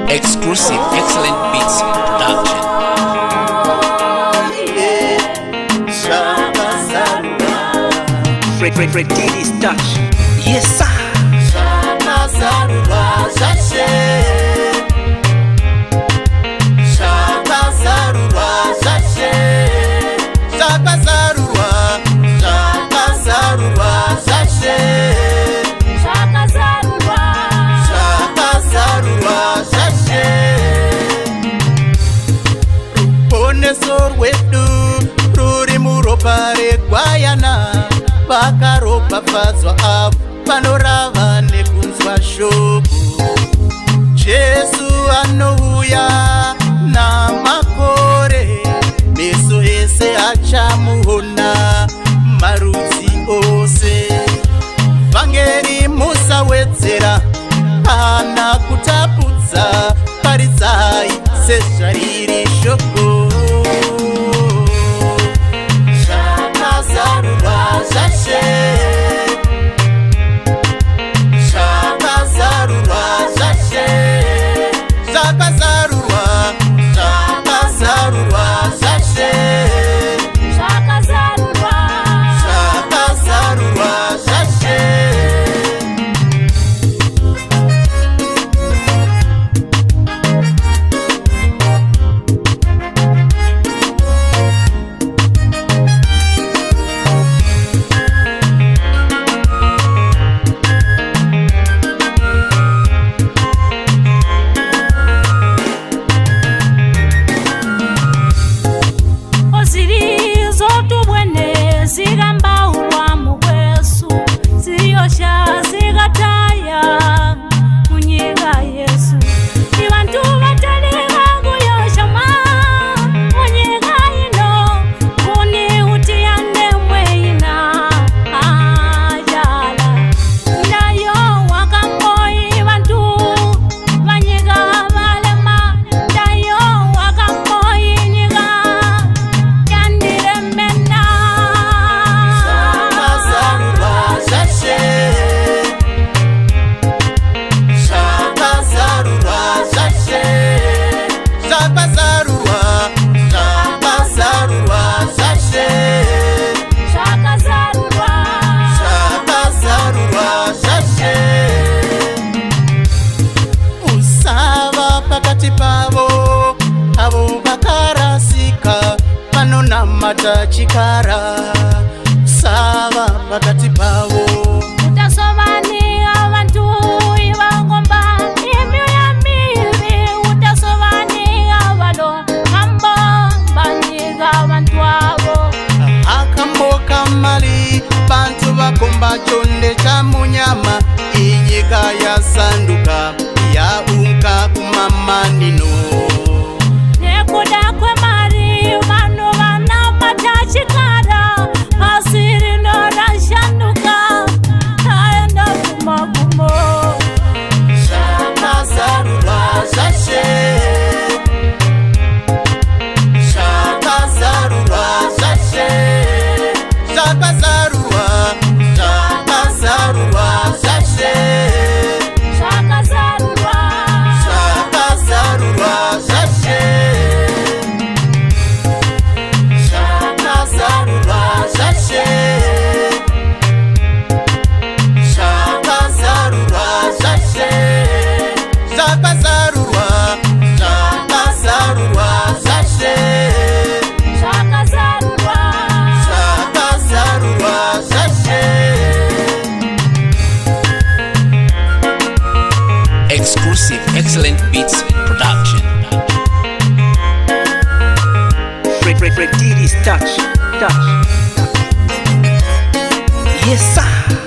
Exclusive, excellent beats production. Fred Diddy's touch. Yes sir. Rwedu ruri muropa regwayana, vakaropafadzwa avo vanorava nekunzwa shoko. Jesu anouya namakore, meso ese achamuona, marudzi ose. Vangeri musawedzera kana kutapudza, paridzai sezvariri shoko. Chikara sava pakati pavo, utasovani avantu ivangomba imyo ya mivi, utasovani avalo mambo banyiga avantu avo. Akamboka mali bantu vakomba chonde cha munyama, inyika ya sanduka ya unka kumamanino. Nekuda kwe mari vano vana matachikara, asiri nora shanduka aenda kumagumo. Shaka zarura zashe, shaka zarura zashe, shaka zarura, shaka zarura zashe, Shaka zarura, shaka zarura zashe, shaka zarura zashe, shaka zarura zashe, shaka zarura, shaka zarura zashe, shaka zarura. shaka zarura zashe. Exclusive, excellent beats production. Fred Diddy's touch. Yes sir.